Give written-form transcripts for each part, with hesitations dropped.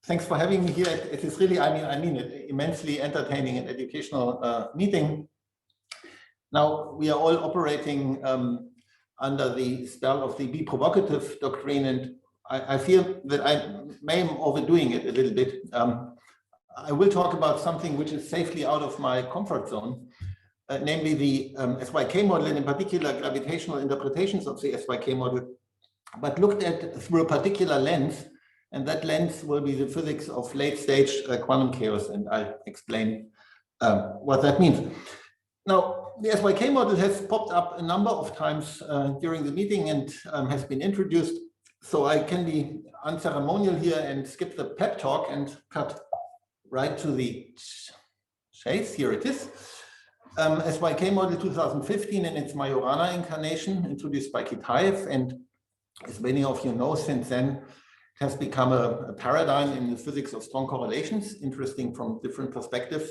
Thanks for having me here. It is really, I mean it, immensely entertaining and educational meeting. Now, we are all operating under the spell of the be provocative doctrine, and I feel that I may be overdoing it a little bit. I will talk about something which is safely out of my comfort zone, namely the SYK model, and in particular gravitational interpretations of the SYK model, but looked at through a particular lens, and that lens will be the physics of late-stage quantum chaos, and I'll explain what that means. Now, the SYK model has popped up a number of times during the meeting and has been introduced, so I can be unceremonial here and skip the pep talk and cut right to the chase. Here it is. SYK model 2015 in its Majorana incarnation, introduced by Kitaev, and as many of you know, since then has become a paradigm in the physics of strong correlations, interesting from different perspectives.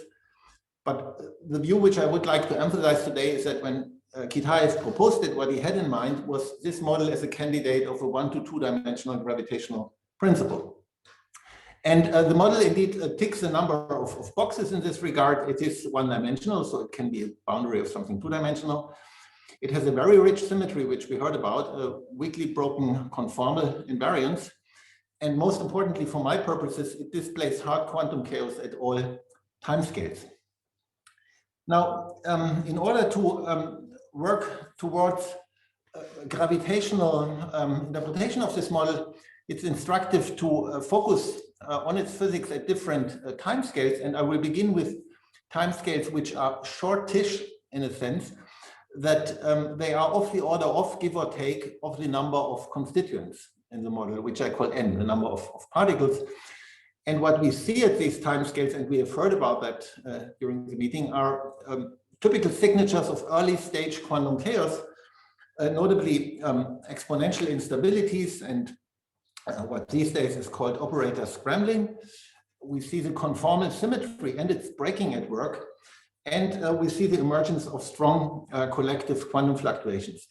But the view which I would like to emphasize today is that when Kitaev proposed it, what he had in mind was this model as a candidate of a 1 to 2 dimensional gravitational principle. And the model indeed ticks a number of boxes in this regard. It is one-dimensional, so it can be a boundary of something two-dimensional. It has a very rich symmetry, which we heard about, weakly broken conformal invariance. And most importantly, for my purposes, it displays hard quantum chaos at all timescales. Now, in order to work towards gravitational interpretation of this model, it's instructive to focus on its physics at different timescales. And I will begin with timescales which are shortish in a sense, that they are of the order of, give or take, of the number of constituents in the model, which I call n, the number of particles. And what we see at these timescales, and we have heard about that during the meeting, are typical signatures of early stage quantum chaos, notably exponential instabilities and what these days is called operator scrambling. We see the conformal symmetry and its breaking at work, and we see the emergence of strong collective quantum fluctuations.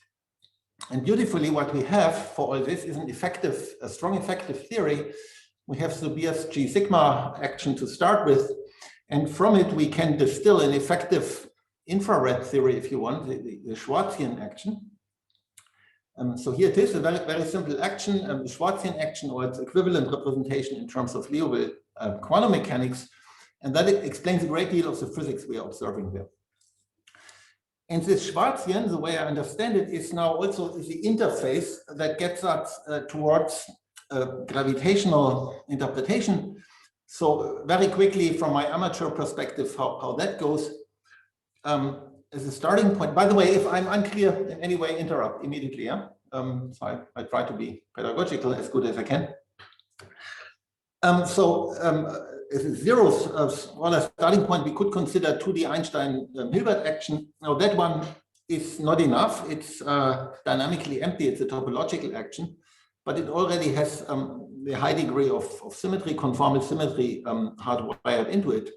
And beautifully, what we have for all this is a strong effective theory. We have the BS G sigma action to start with, and from it we can distill an effective infrared theory, if you want, the Schwarzian action. So here it is, a very, very simple action, the Schwarzian action, or its equivalent representation in terms of Liouville quantum mechanics, and that explains a great deal of the physics we are observing there. And this Schwarzian, the way I understand it, is now also the interface that gets us towards gravitational interpretation. So very quickly, from my amateur perspective, how that goes as a starting point. By the way, if I'm unclear in any way, interrupt immediately. Yeah? So I try to be pedagogical as good as I can. As a zeroth starting point, we could consider 2D Einstein-Hilbert action. Now that one is not enough. It's dynamically empty. It's a topological action, but it already has the high degree of symmetry, conformal symmetry hardwired into it.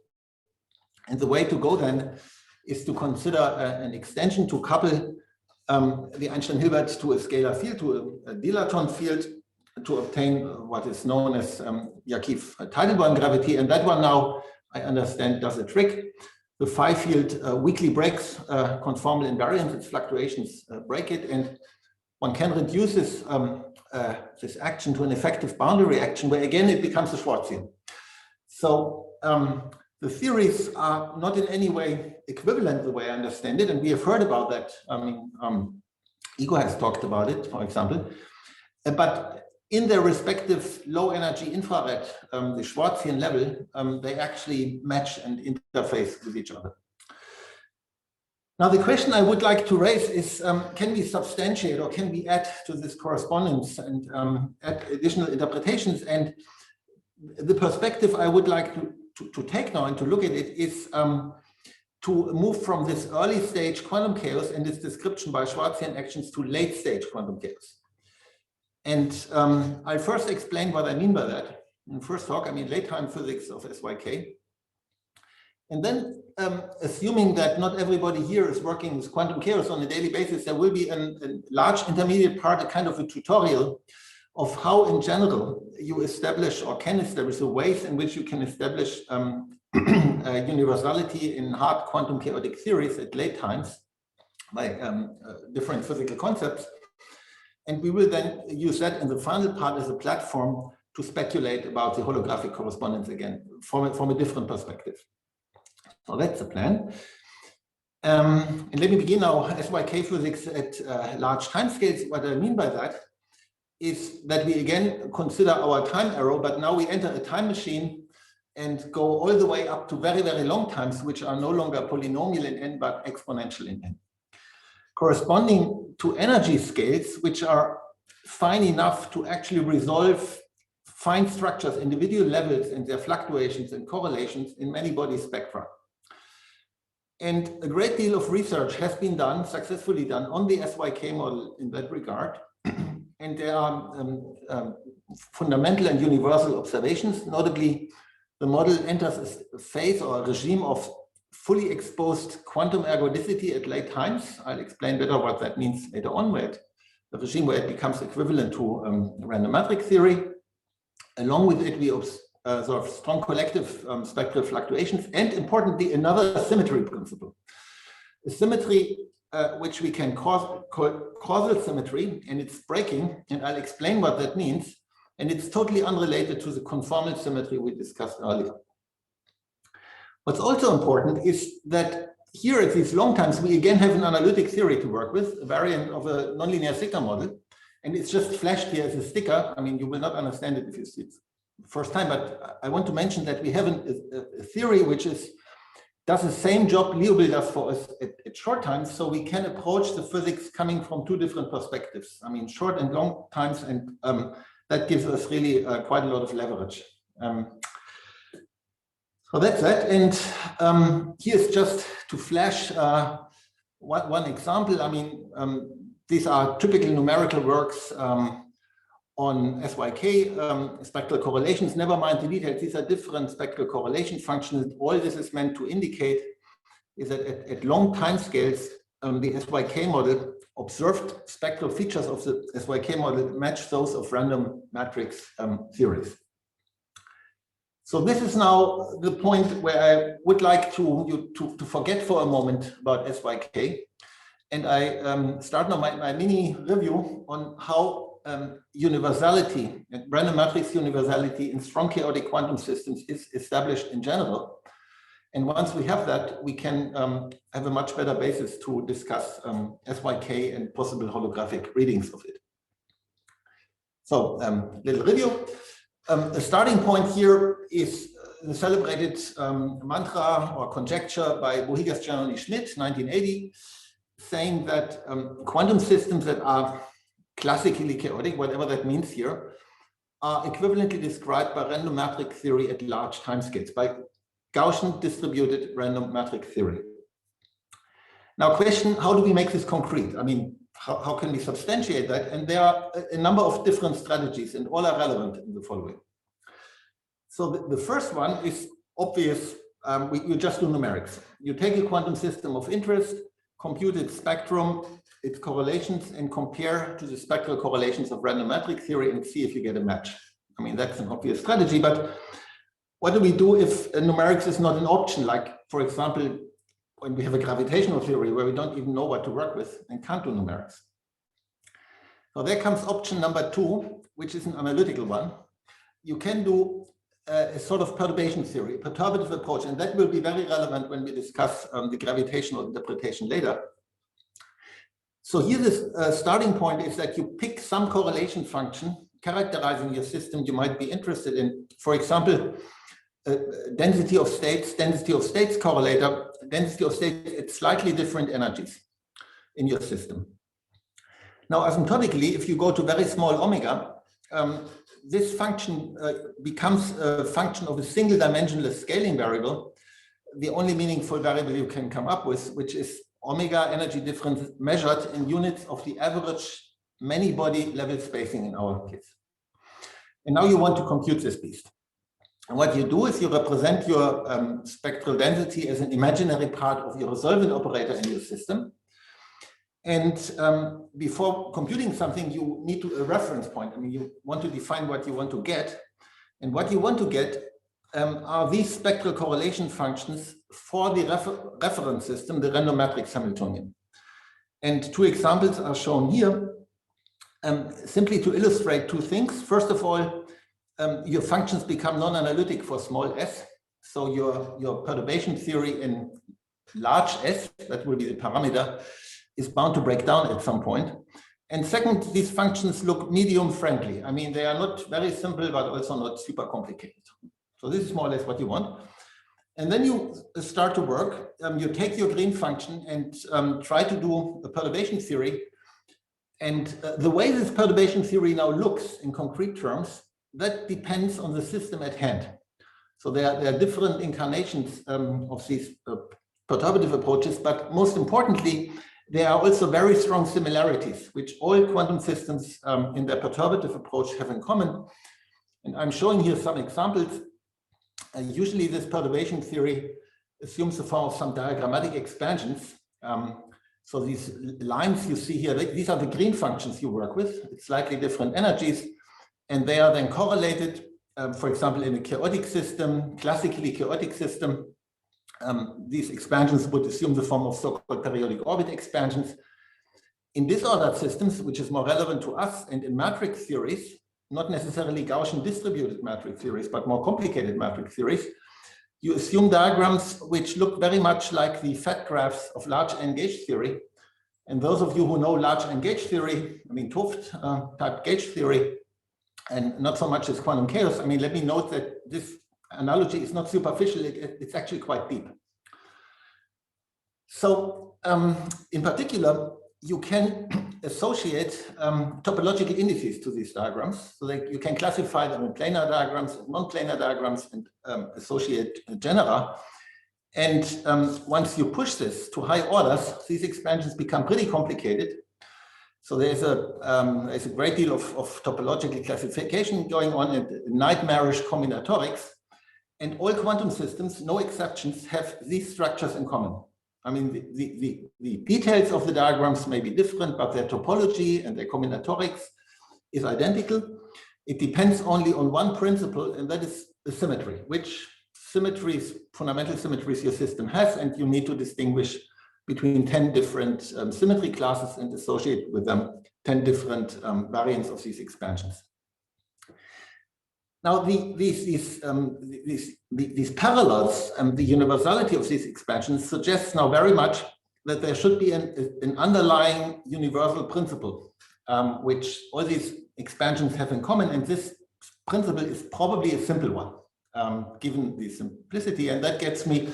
And the way to go then is to consider an extension to couple the Einstein-Hilbert to a scalar field, to a dilaton field, to obtain what is known as Yakif-Teilborn gravity. And that one now, I understand, does a trick. The phi field weakly breaks conformal invariance, its fluctuations break it, and one can reduce this action to an effective boundary action, where again it becomes a Schwarzian. So the theories are not in any way equivalent the way I understand it, and we have heard about that. I mean, Igor has talked about it, for example, but in their respective low energy infrared, the Schwarzian level, they actually match and interface with each other. Now, the question I would like to raise is, can we substantiate or can we add to this correspondence and add additional interpretations? And the perspective I would like to take now and to look at it is to move from this early stage quantum chaos and its description by Schwarzian actions to late stage quantum chaos. And I'll first explain what I mean by that. In the first talk, I mean late time physics of SYK. And then, assuming that not everybody here is working with quantum chaos on a daily basis, there will be a large intermediate part, a kind of a tutorial of how in general you establish or can establish the ways in which you can establish universality in hard quantum chaotic theories at late times by different physical concepts. And we will then use that in the final part as a platform to speculate about the holographic correspondence again from a different perspective. So that's the plan. And let me begin now SYK physics at large timescales. What I mean by that is that we again consider our time arrow, but now we enter a time machine and go all the way up to very, very long times, which are no longer polynomial in n, but exponential in n. Corresponding to energy scales, which are fine enough to actually resolve fine structures, individual levels and their fluctuations and correlations in many body spectra. And a great deal of research has been done, successfully done, on the SYK model in that regard. And there are fundamental and universal observations. Notably, the model enters a phase or a regime of fully exposed quantum ergodicity at late times. I'll explain better what that means later on, where the regime where it becomes equivalent to random matrix theory. Along with it, we observe strong collective spectral fluctuations, and importantly, another symmetry principle. A symmetry which we can call causal symmetry, and it's breaking, and I'll explain what that means. And it's totally unrelated to the conformal symmetry we discussed earlier. What's also important is that here at these long times, we again have an analytic theory to work with, a variant of a nonlinear sigma model. And it's just flashed here as a sticker. I mean, you will not understand it if you see it the first time, but I want to mention that we have a theory which does the same job Liouville does for us at short times, so we can approach the physics coming from two different perspectives. I mean, short and long times, and that gives us really quite a lot of leverage. So that's that, and here's just to flash one example. I mean, these are typical numerical works on SYK spectral correlations. Never mind the details. These are different spectral correlation functions. All this is meant to indicate is that at long time scales, the SYK model, observed spectral features of the SYK model match those of random matrix theories. So this is now the point where I would like to forget for a moment about SYK. And I start now my mini review on how universality, random matrix universality in strong chaotic quantum systems is established in general. And once we have that, we can have a much better basis to discuss SYK and possible holographic readings of it. So, little review. The starting point here is the celebrated mantra or conjecture by Bohigas-Giannoni-Schmidt, 1980, saying that quantum systems that are classically chaotic, whatever that means here, are equivalently described by random matrix theory at large timescales, by Gaussian distributed random matrix theory. Now, question, how do we make this concrete? I mean, how can we substantiate that? And there are a number of different strategies, and all are relevant in the following. So the first one is obvious. You just do numerics. You take a quantum system of interest, compute its spectrum, its correlations, and compare to the spectral correlations of random matrix theory and see if you get a match. I mean, that's an obvious strategy, but what do we do if numerics is not an option? Like, for example, when we have a gravitational theory where we don't even know what to work with and can't do numerics. So there comes option number 2, which is an analytical one. You can do a sort of perturbation theory, a perturbative approach, and that will be very relevant when we discuss the gravitational interpretation later. So here the starting point is that you pick some correlation function characterizing your system you might be interested in. For example, density of states correlator, density of states at slightly different energies in your system. Now, asymptotically, if you go to very small omega, this function becomes a function of a single dimensionless scaling variable, the only meaningful variable you can come up with, which is omega energy difference measured in units of the average many body level spacing in our case. And now you want to compute this beast. And what you do is you represent your spectral density as an imaginary part of your resolvent operator in your system. And before computing something, you need a reference point. I mean, you want to define what you want to get. And what you want to get are these spectral correlation functions for the reference system, the random matrix Hamiltonian. And two examples are shown here, simply to illustrate two things. First of all, your functions become non-analytic for small s. So your perturbation theory in large S, that will be the parameter, is bound to break down at some point. And second, these functions look medium friendly. I mean, they are not very simple, but also not super complicated. So this is more or less what you want. And then you start to work. You take your green function and try to do a perturbation theory. And the way this perturbation theory now looks in concrete terms, that depends on the system at hand. So there are different incarnations of these perturbative approaches, but most importantly, there are also very strong similarities, which all quantum systems in their perturbative approach have in common. And I'm showing here some examples. Usually this perturbation theory assumes the form of some diagrammatic expansions. So these lines you see here, these are the green functions you work with. It's slightly different energies, and they are then correlated, for example, in a chaotic system, classically chaotic system. These expansions would assume the form of so-called periodic orbit expansions. In disordered systems, which is more relevant to us, and in matrix theories, not necessarily Gaussian distributed matrix theories, but more complicated matrix theories, you assume diagrams which look very much like the fat graphs of large N-gauge theory. And those of you who know large N-gauge theory, I mean 't Hooft type gauge theory, and not so much as quantum chaos, I mean, let me note that this analogy is not superficial, it's actually quite deep. So in particular, you can associate topological indices to these diagrams, so that you can classify them in planar diagrams and non-planar diagrams and associate genera. And once you push this to high orders, these expansions become pretty complicated. So there's a great deal of topological classification going on and nightmarish combinatorics. And all quantum systems, no exceptions, have these structures in common. I mean, the details of the diagrams may be different, but their topology and their combinatorics is identical. It depends only on one principle, and that is the symmetry, which symmetries, fundamental symmetries your system has, and you need to distinguish between 10 different symmetry classes and associate with them 10 different variants of these expansions. Now, these parallels and the universality of these expansions suggests now very much that there should be an underlying universal principle, which all these expansions have in common. And this principle is probably a simple one, given the simplicity. And that gets me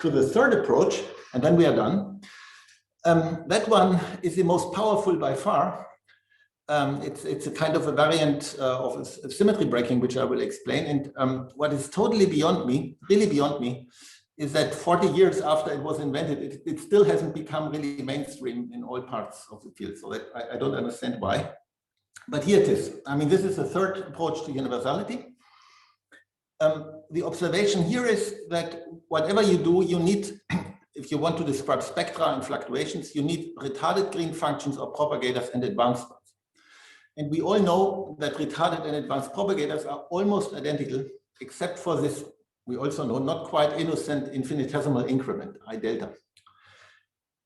to the third approach, and then we are done. That one is the most powerful by far. It's a kind of a variant of symmetry breaking, which I will explain. And what is totally beyond me, really beyond me, is that 40 years after it was invented, it still hasn't become really mainstream in all parts of the field. So that I don't understand why. But here it is. I mean, this is the third approach to universality. The observation here is that whatever you do, you need, if you want to describe spectra and fluctuations, you need retarded green functions or propagators and advanced ones. And we all know that retarded and advanced propagators are almost identical, except for this, we also know, not quite innocent infinitesimal increment, I delta.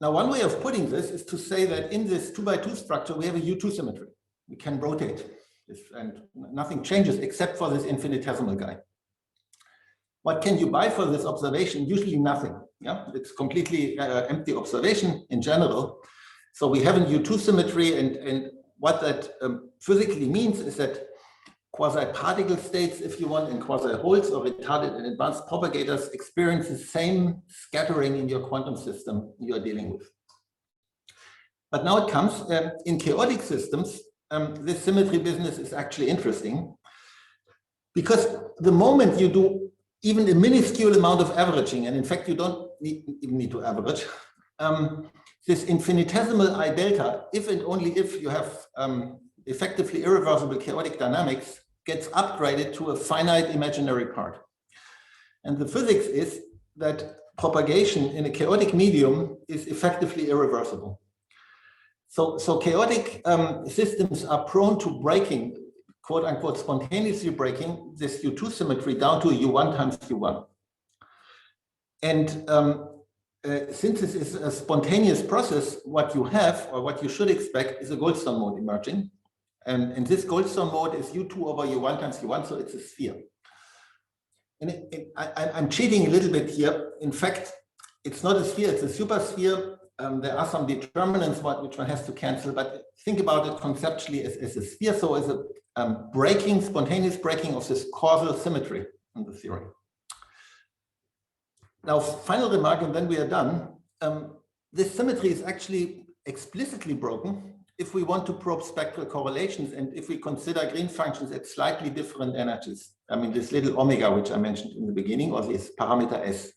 Now, one way of putting this is to say that in this 2x2 structure, we have a U2 symmetry. We can rotate this, and nothing changes except for this infinitesimal guy. What can you buy for this observation? Usually nothing. Yeah, it's completely empty observation in general. So we have a U2 symmetry, and what that physically means is that quasi-particle states, if you want, and quasi-holes or retarded and advanced propagators experience the same scattering in your quantum system you are dealing with. But now it comes, in chaotic systems, this symmetry business is actually interesting, because the moment you do even a minuscule amount of averaging, and in fact, you don't even need to average, this infinitesimal I delta, if and only if you have effectively irreversible chaotic dynamics, gets upgraded to a finite imaginary part. And the physics is that propagation in a chaotic medium is effectively irreversible. So chaotic systems are prone to breaking, quote unquote, spontaneously breaking this U2 symmetry down to U1 times U1. And since this is a spontaneous process, what you have, or what you should expect, is a Goldstone mode emerging. And this Goldstone mode is U2 over U1 times U1, so it's a sphere. And I'm cheating a little bit here. In fact, it's not a sphere, it's a supersphere. There are some determinants which one has to cancel, but think about it conceptually as a sphere, so as a breaking, spontaneous breaking of this causal symmetry in the theory. Now, final remark, and then we are done. This symmetry is actually explicitly broken if we want to probe spectral correlations and if we consider Green functions at slightly different energies. I mean, this little omega, which I mentioned in the beginning, or this parameter S.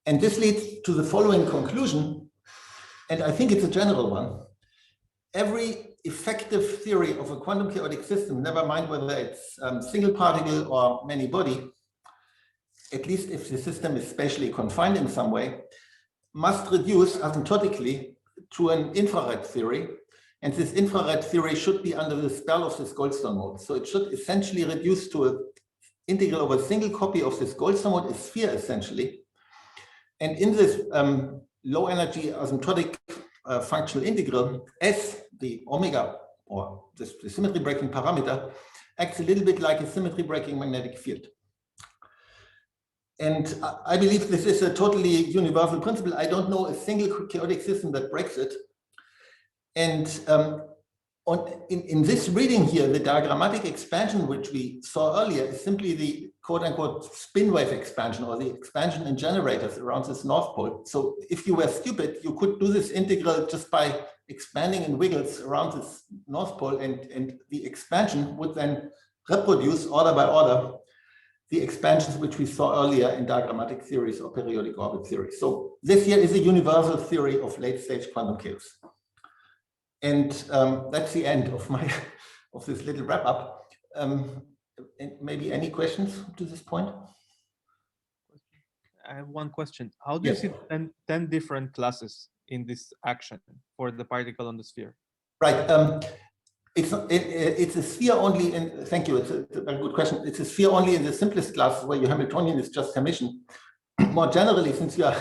And this leads to the following conclusion, and I think it's a general one. Every effective theory of a quantum chaotic system, never mind whether it's single particle or many body, at least if the system is spatially confined in some way, must reduce asymptotically to an infrared theory. And this infrared theory should be under the spell of this Goldstone mode. So it should essentially reduce to an integral over a single copy of this Goldstone mode, a sphere essentially. And in this low energy asymptotic functional integral, S, the omega, or the symmetry breaking parameter, acts a little bit like a symmetry breaking magnetic field. And I believe this is a totally universal principle. I don't know a single chaotic system that breaks it. And in this reading here, the diagrammatic expansion, which we saw earlier, is simply the quote unquote spin wave expansion, or the expansion in generators around this North Pole. So if you were stupid, you could do this integral just by expanding in wiggles around this North Pole, and the expansion would then reproduce order by order the expansions which we saw earlier in diagrammatic theories or periodic orbit theory. So this here is a universal theory of late stage quantum chaos. And that's the end of this little wrap up. And maybe any questions to this point? I have one question. How do you see 10 different classes in this action for the particle on the sphere? Right. It's a sphere only in, thank you, it's a very good question. It's a sphere only in the simplest classes where your Hamiltonian is just Hermitian. More generally, since you are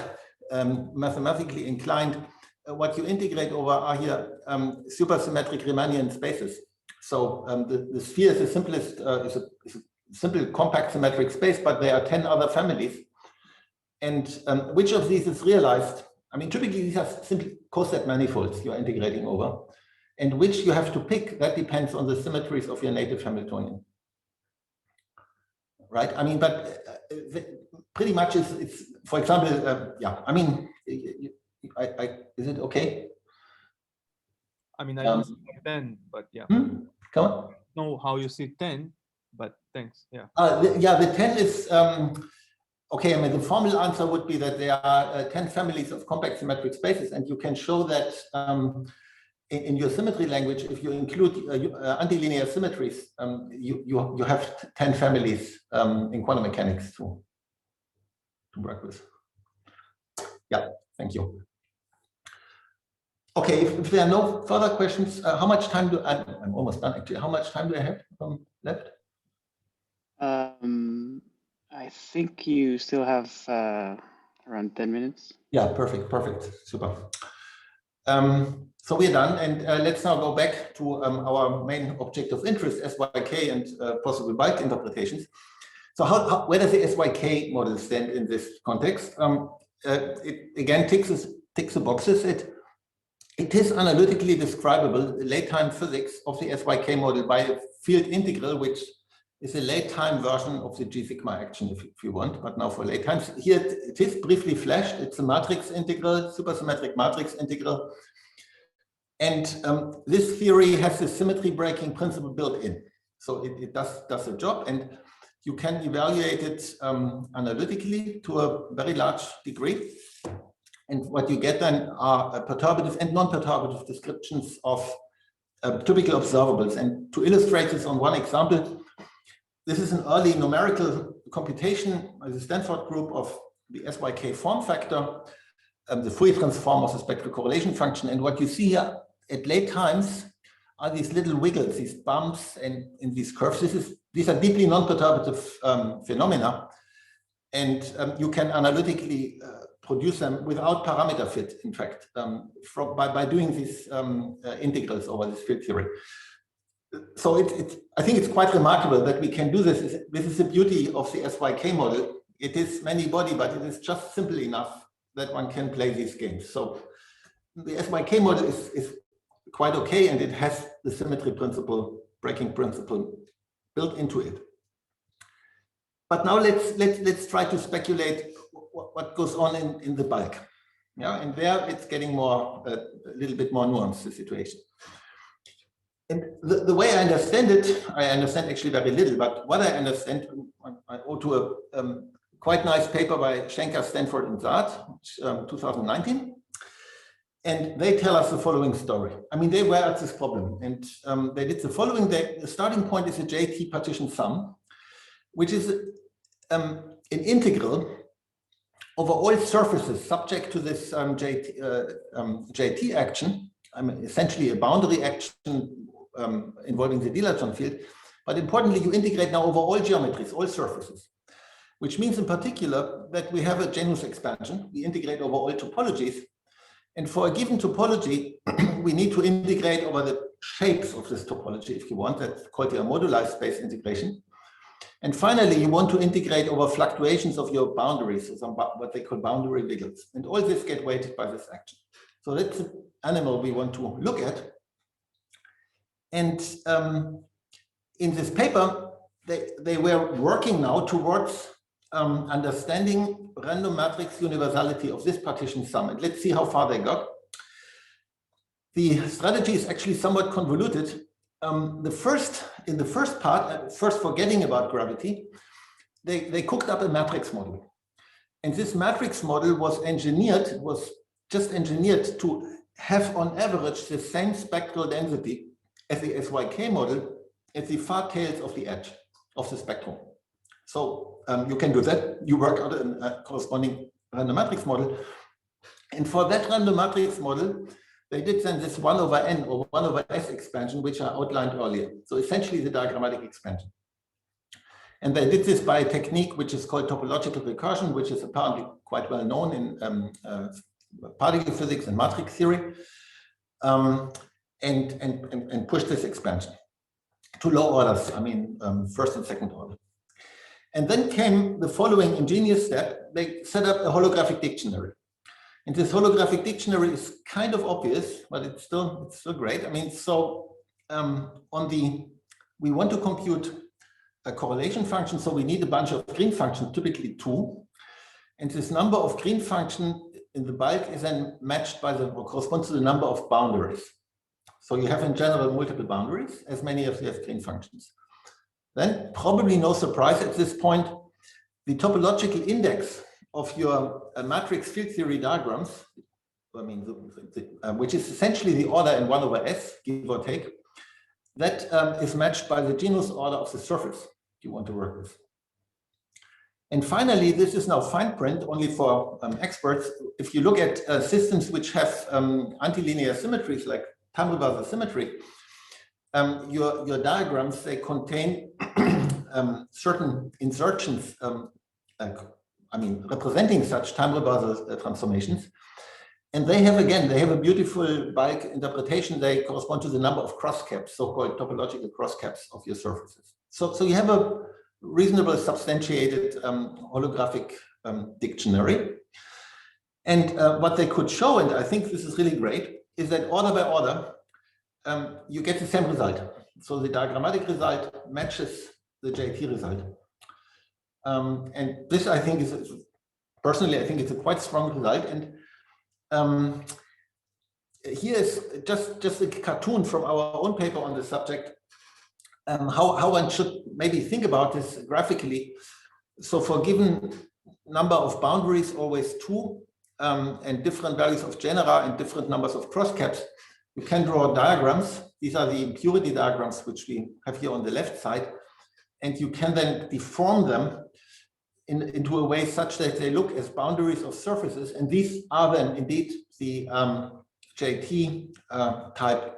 mathematically inclined, what you integrate over are here supersymmetric Riemannian spaces. So the sphere is the simplest, is a simple compact symmetric space, but there are 10 other families. And which of these is realized? I mean, typically these are simply coset manifolds you're integrating over. And which you have to pick, that depends on the symmetries of your native Hamiltonian. Right? I mean, but pretty much it's for example, yeah, I mean, is it okay? I mean, I don't see 10, but yeah. Come on. I don't know how you see 10, but thanks, yeah. The 10 is, okay, I mean, the formal answer would be that there are 10 families of compact symmetric spaces, and you can show that in your symmetry language, if you include antilinear symmetries, you have 10 families in quantum mechanics to work with. Yeah, thank you. Okay, if there are no further questions, how much time do I'm almost done actually. How much time do I have left? I think you still have around 10 minutes. Yeah, perfect, super. So we're done, and let's now go back to our main object of interest, SYK and possible bulk interpretations. So where does the SYK model stand in this context? It again ticks the boxes. It is analytically describable, the late time physics of the SYK model, by a field integral, which is a late time version of the G sigma action, if you want, but now for late times. Here it is briefly flashed. It's a matrix integral, supersymmetric matrix integral. And this theory has the symmetry breaking principle built in. So it does a job, and you can evaluate it analytically to a very large degree. And what you get then are perturbative and non-perturbative descriptions of typical observables. And to illustrate this on one example, this is an early numerical computation by the Stanford group of the SYK form factor. the Fourier transform of the spectral correlation function. And what you see here at late times are these little wiggles, these bumps, and in these curves. These are deeply non-perturbative phenomena, and you can analytically produce them without parameter fit, in fact, by doing these integrals over this field theory. So I think it's quite remarkable that we can do this. This is the beauty of the SYK model. It is many-body, but it is just simple enough that one can play these games. So the SYK model is quite okay, and it has the symmetry principle, breaking principle built into it. But now let's try to speculate what goes on in the bulk. Yeah, and there it's getting more a little bit more nuanced, the situation. And the way I understand it, I understand actually very little, but what I understand, I owe to a quite nice paper by Schenker, Stanford, and Zart, 2019. And they tell us the following story. I mean, they were at this problem, and they did the following. The starting point is a JT partition sum, which is an integral over all surfaces subject to this JT action. I mean, essentially a boundary action involving the Dielerton field. But importantly, you integrate now over all geometries, all surfaces, which means in particular that we have a genus expansion. We integrate over all topologies. And for a given topology, we need to integrate over the shapes of this topology, if you want. That's called the moduli space integration. And finally, you want to integrate over fluctuations of your boundaries, so some what they call boundary wiggles. And all this get weighted by this action. So that's the animal we want to look at. And in this paper, they were working now towards understanding random matrix universality of this partition sum. And let's see how far they got. The strategy is actually somewhat convoluted. In the first part, first forgetting about gravity, they cooked up a matrix model. And this matrix model was engineered, just engineered to have on average the same spectral density as the SYK model at the far tails of the edge of the spectrum. So you can do that. You work out a corresponding random matrix model. And for that random matrix model, they did then this 1 over n or 1 over s expansion, which I outlined earlier. So essentially the diagrammatic expansion. And they did this by a technique which is called topological recursion, which is apparently quite well known in particle physics and matrix theory, and push this expansion to low orders, I mean, first and second order. And then came the following ingenious step. They set up a holographic dictionary. And this holographic dictionary is kind of obvious, but it's still great. I mean, so we want to compute a correlation function, so we need a bunch of green functions, typically 2. And this number of green function in the bulk is then matched by or corresponds to the number of boundaries. So you have in general multiple boundaries, as many as you have green functions. Then, probably no surprise at this point, the topological index of your matrix field theory diagrams, I mean, which is essentially the order in 1 over s, give or take, that is matched by the genus order of the surface you want to work with. And finally, this is now fine print only for experts. If you look at systems which have antilinear symmetries like time-reversal symmetry, your diagrams, they contain certain insertions, I mean, representing such time reversal transformations. And they have a beautiful bulk interpretation. They correspond to the number of cross-caps, so-called topological cross-caps of your surfaces. So you have a reasonable substantiated holographic dictionary. And what they could show, and I think this is really great, is that order by order, you get the same result. So the diagrammatic result matches the JT result. And this, I think, personally, I think it's a quite strong result. And here is just a cartoon from our own paper on the subject, how one should maybe think about this graphically. So for given number of boundaries, always 2, and different values of genera and different numbers of crosscaps, you can draw diagrams. These are the impurity diagrams, which we have here on the left side. And you can then deform them into a way such that they look as boundaries of surfaces, and these are then indeed the JT type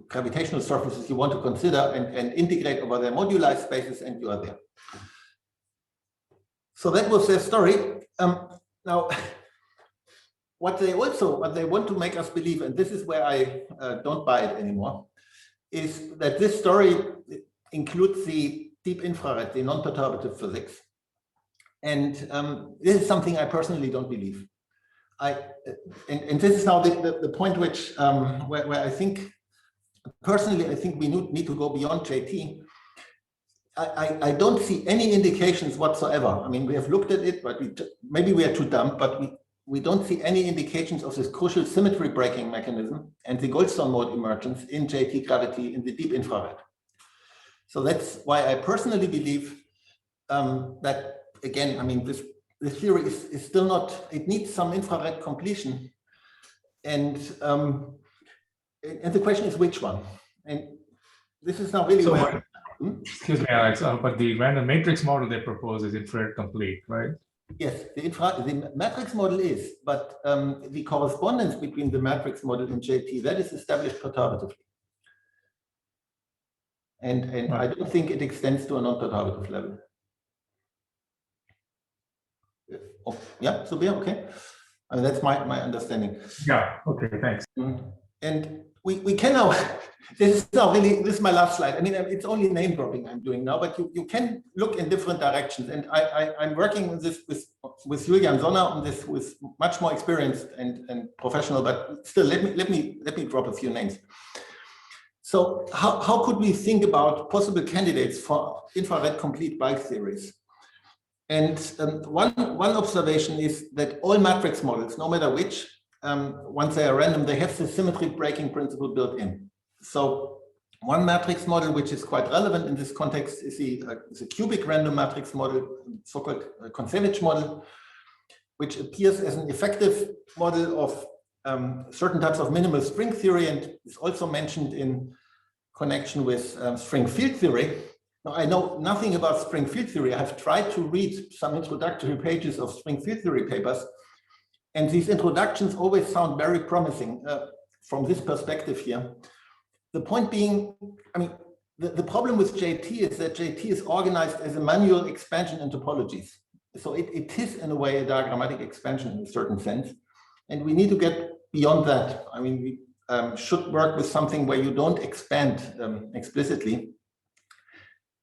gravitational surfaces you want to consider and integrate over their moduli spaces, and you are there. So that was their story. Now, what they want to make us believe, and this is where I don't buy it anymore, is that this story includes the deep infrared, the non-perturbative physics. And this is something I personally don't believe. And this is now the point which where I think, personally, I think we need to go beyond JT. I don't see any indications whatsoever. I mean, we have looked at it, but maybe we are too dumb, but we don't see any indications of this crucial symmetry breaking mechanism and the Goldstone mode emergence in JT gravity in the deep infrared. So that's why I personally believe that, again, I mean, this theory is still not, it needs some infrared completion. And the question is which one? And this is now really so where... Excuse me, Alex, but the random matrix model they propose is infrared complete, right? Yes, the matrix model is, but the correspondence between the matrix model and JT, that is established perturbatively. And right. I don't think it extends to a non-perturbative level. Oh, yeah, so yeah, okay. I mean, that's my understanding. Yeah, okay, thanks. And we can now, this is my last slide. I mean, it's only name dropping I'm doing now, but you can look in different directions. And I'm working on this with Julian Sonner on this with much more experienced and professional, but still let me drop a few names. So how could we think about possible candidates for infrared complete bulk theories? And one observation is that all matrix models, no matter which, once they are random, they have the symmetry breaking principle built in. So one matrix model, which is quite relevant in this context, is the cubic random matrix model, so-called Kontsevich model, which appears as an effective model of certain types of minimal string theory and is also mentioned in connection with string field theory. Now, I know nothing about string field theory. I have tried to read some introductory pages of string field theory papers, and these introductions always sound very promising from this perspective here. The point being, I mean, the problem with JT is that JT is organized as a manual expansion in topologies. So it is, in a way, a diagrammatic expansion in a certain sense. And we need to get beyond that. I mean, we should work with something where you don't expand explicitly.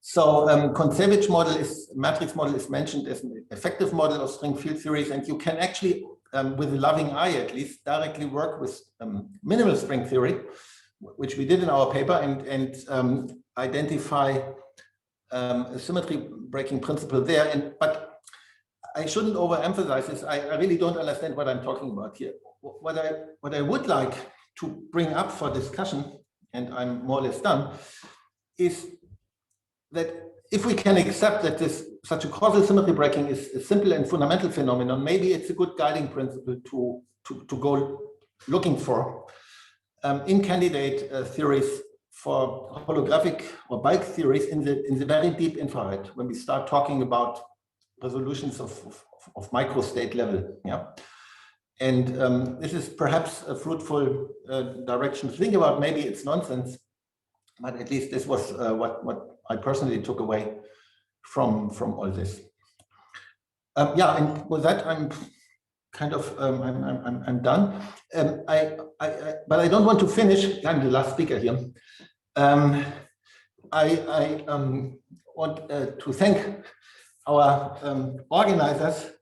So Kontsevich model matrix model is mentioned as an effective model of string field theories, and you can actually, with a loving eye at least, directly work with minimal string theory, which we did in our paper, and identify a symmetry breaking principle there. But I shouldn't overemphasize this. I really don't understand what I'm talking about here. What I would like to bring up for discussion, and I'm more or less done, is that if we can accept that such a causal symmetry breaking is a simple and fundamental phenomenon, maybe it's a good guiding principle to go looking for in candidate theories for holographic or bulk theories in the very deep infrared, when we start talking about resolutions of microstate level. Yeah. And this is perhaps a fruitful direction to think about. Maybe it's nonsense, but at least this was what I personally took away from all this. Yeah, and with that, I'm kind of I'm done. But I don't want to finish. I'm the last speaker here. I want to thank our organizers,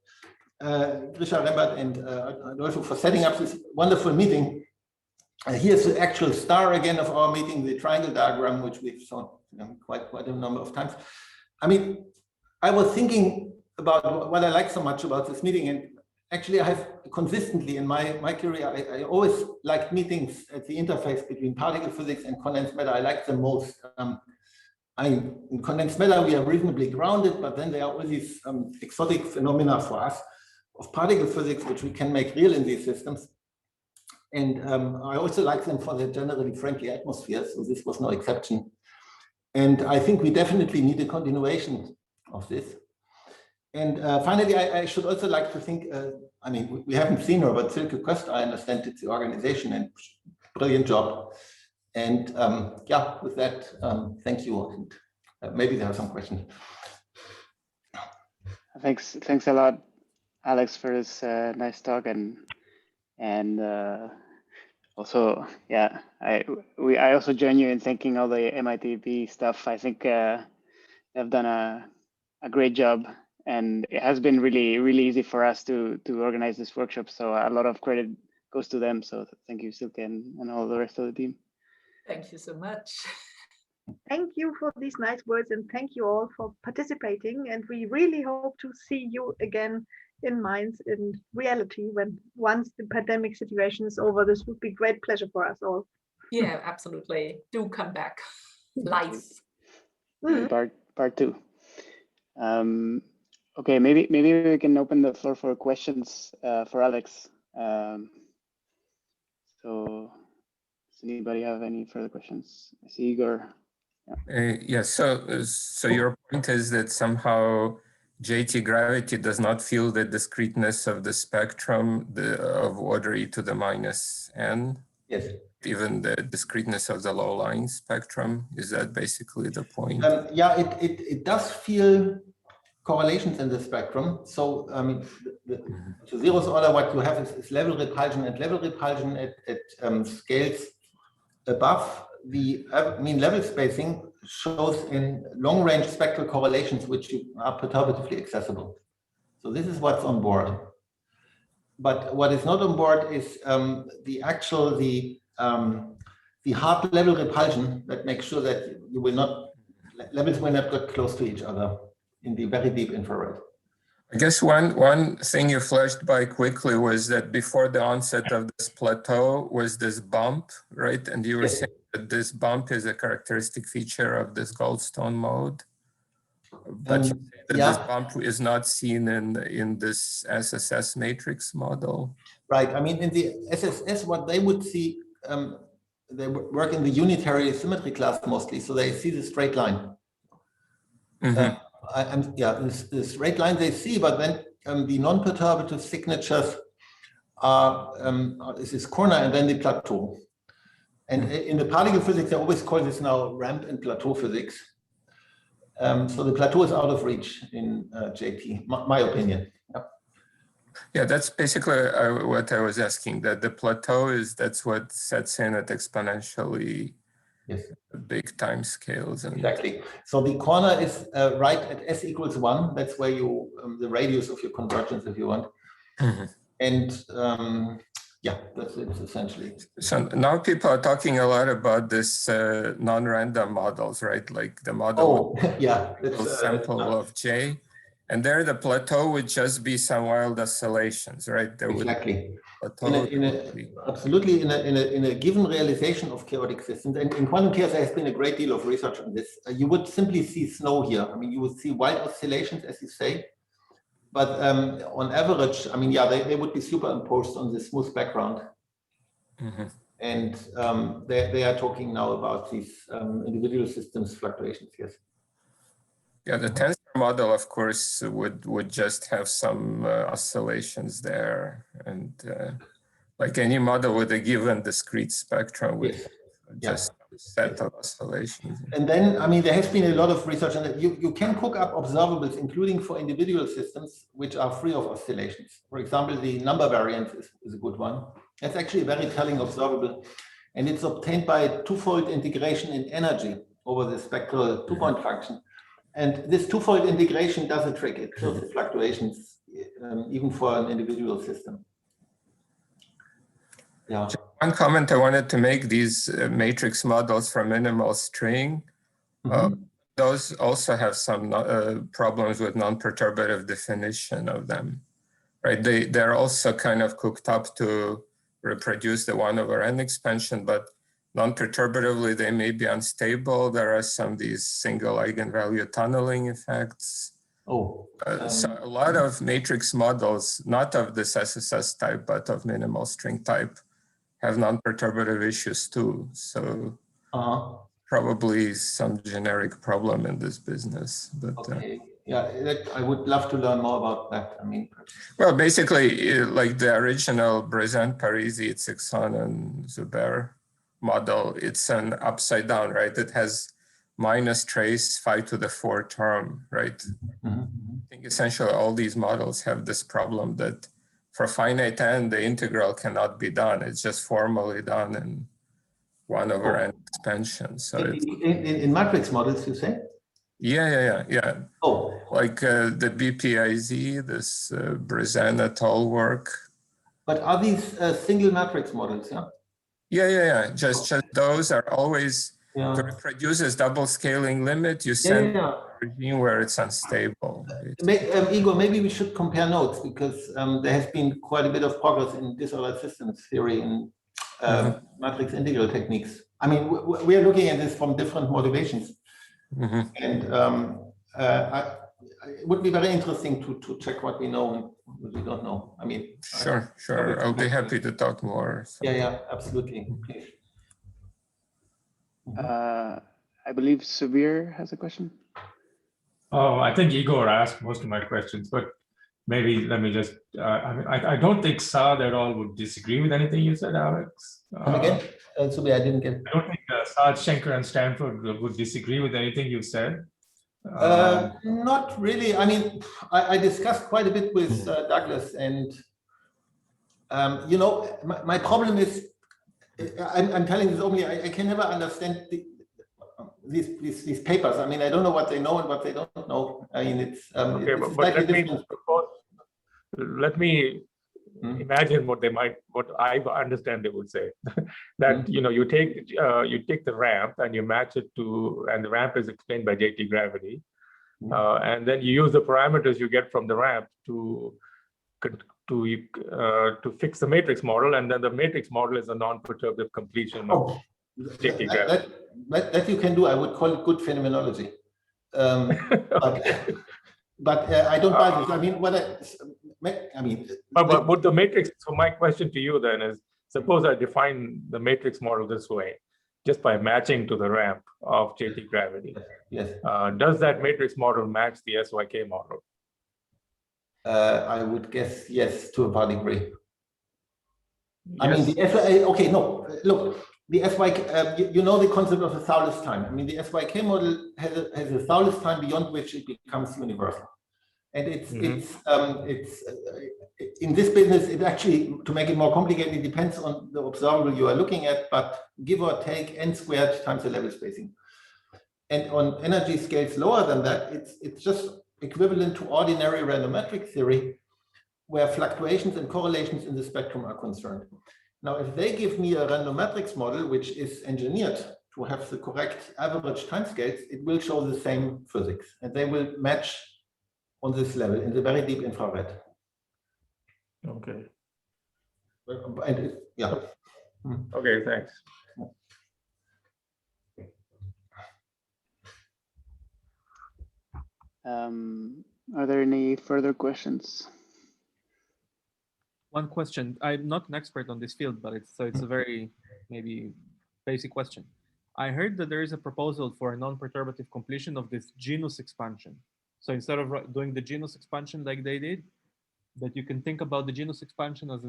Grisha Rembert and Adolfo, for setting up this wonderful meeting. Here's the actual star again of our meeting, the triangle diagram, which we've shown quite a number of times. I mean, I was thinking about what I like so much about this meeting, and actually I have consistently in my career, I always liked meetings at the interface between particle physics and condensed matter. I like them most. In condensed matter, we are reasonably grounded, but then there are all these exotic phenomena for us of particle physics, which we can make real in these systems. And I also like them for their generally friendly atmosphere, so this was no exception. And I think we definitely need a continuation of this. And finally, I should also like to think, I mean, we haven't seen her, but SYK Quest, I understand it's the organization and brilliant job. And yeah, with that, thank you. And maybe there are some questions. Thanks a lot, Alex, for this nice talk, and also, yeah, I also join you in thanking all the MITB stuff. I think they've done a great job, and it has been really easy for us to organize this workshop. So a lot of credit goes to them. So thank you, SYK, and all the rest of the team. Thank you so much. Thank you for these nice words, and thank you all for participating. And we really hope to see you again in Mainz in reality once the pandemic situation is over. This would be great pleasure for us all. Yeah, absolutely. Do come back live. Part two. Okay, maybe we can open the floor for questions for Alex. So does anybody have any further questions? I see Igor. Yeah, so your point is that somehow JT gravity does not feel the discreteness of the spectrum of order e to the minus n? Yes. Even the discreteness of the low line spectrum? Is that basically the point? Yeah, it does feel correlations in the spectrum. So I mean, the zeroth order, what you have is level repulsion, and level repulsion at scales above the mean level spacing shows in long range spectral correlations which are perturbatively accessible. So this is what's on board. But what is not on board is the hard level repulsion that makes sure that you will not, levels will not get close to each other in the very deep infrared. I guess one thing you flashed by quickly was that before the onset of this plateau was this bump, right? And you were saying that this bump is a characteristic feature of this Goldstone mode. But you say that this bump is not seen in this SSS matrix model. Right. I mean, in the SSS, what they would see, they work in the unitary symmetry class mostly, so they see the straight line. The straight line they see, but then the non-perturbative signatures are this corner and then the plateau. And in the particle physics, they always call this now ramp and plateau physics. So the plateau is out of reach in JT, my opinion. Yeah, that's basically what I was asking, that the plateau that's what sets in at exponentially big time scales. And exactly. So the corner is right at s equals 1. That's where you, the radius of your convergence, if you want. And yeah, that's it essentially. So now people are talking a lot about this non-random models, right? Like the model sample of J. And there the plateau would just be some wild oscillations, right? There exactly. Would Absolutely, in a given realization of chaotic systems, and in quantum chaos there has been a great deal of research on this. You would simply see snow here. I mean, you would see wild oscillations, as you say, but on average, I mean, yeah, they would be superimposed on the smooth background. And they are talking now about these individual systems fluctuations. Yes. Yeah, the tensor model, of course, would just have some oscillations there, and like any model with a given discrete spectrum with just a set of oscillations. And then, I mean, there has been a lot of research on it. You can cook up observables, including for individual systems, which are free of oscillations. For example, the number variance is a good one. That's actually a very telling observable, and it's obtained by a twofold integration in energy over the spectral two-point function. And this twofold integration does a trick. It shows the fluctuations even for an individual system. Yeah. One comment I wanted to make, these matrix models for minimal string, those also have some problems with non-perturbative definition of them, right? They're also kind of cooked up to reproduce the 1/n expansion, but non-perturbatively, they may be unstable. There are some of these single eigenvalue tunneling effects. So a lot of matrix models, not of this SSS type, but of minimal string type, have non-perturbative issues too. So probably some generic problem in this business. But I would love to learn more about that. I mean, Well, basically, like the original Brezan-Parisi, Tsixon and Zubair model, it's an upside down, right? It has minus trace 5 to the 4 term, right? I think essentially all these models have this problem that for finite n, the integral cannot be done. It's just formally done in 1 over n expansion. So in matrix models, you say? Yeah. Oh, Like the BPIZ, this Brezan et al. Work. but are these single matrix models? Yeah. Yeah. Just those are always to reproduce this double scaling limit. You send a regime where it's unstable. Igor, maybe we should compare notes because there has been quite a bit of progress in disordered systems theory in matrix integral techniques. I mean, we are looking at this from different motivations. And it would be very interesting to check what we know and what we don't know. I mean, sure. I'll be happy to talk more. So. Yeah, absolutely. Please. I believe Subir has a question. Oh, I think Igor asked most of my questions, but maybe let me just, I don't think Saad at all would disagree with anything you said, Alex. Come again? Subir, I didn't get. I don't think Saad, Schenker, and Stanford would disagree with anything you said. Not really. I mean, I discussed quite a bit with Douglas, and you know, my problem is, I'm telling this openly, I can never understand these papers. I mean, I don't know what they know and what they don't know. I mean, it's okay, it's but let me imagine what I understand they would say. That you know, you take the ramp and you match it to, and the ramp is explained by JT gravity, and then you use the parameters you get from the ramp to fix the matrix model, and then the matrix model is a non-perturbative completion of JT gravity. That you can do. I would call it good phenomenology. But I don't buy this. I mean, but would the matrix, so my question to you then is, suppose I define the matrix model this way, just by matching to the ramp of JT gravity. Yes. Does that matrix model match the SYK model? I would guess yes, to a part degree. Yes. I mean, the SYK, okay, no, look, the SYK, you know the concept of the Thouless time. I mean, the SYK model has a Thouless time beyond which it becomes universal. And it's in this business, it actually, to make it more complicated, it depends on the observable you are looking at, but give or take n squared times the level spacing. And on energy scales lower than that, it's just equivalent to ordinary randometric theory, where fluctuations and correlations in the spectrum are concerned. Now, if they give me a randometrics model, which is engineered to have the correct average timescales, it will show the same physics, and they will match on this level in the very deep infrared. Okay. And yeah. Okay, thanks. Are there any further questions? One question. I'm not an expert on this field, but it's a very maybe basic question. I heard that there is a proposal for a non-perturbative completion of this genus expansion. So instead of doing the genus expansion like they did, that you can think about the genus expansion as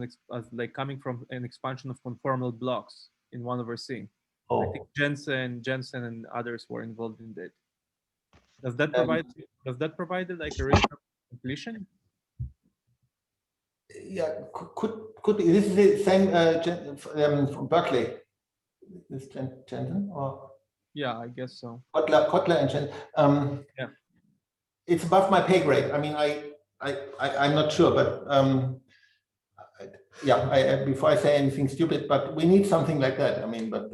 like coming from an expansion of conformal blocks in 1 over C. I think Jensen and others were involved in that. Does that provide like a risk of completion? Yeah, could be. This is the same from Berkeley. Is Jensen or? Yeah, I guess so. Kotler and Jensen. Yeah. It's above my pay grade. I mean, I'm not sure, but yeah. Before I say anything stupid, but we need something like that. I mean, but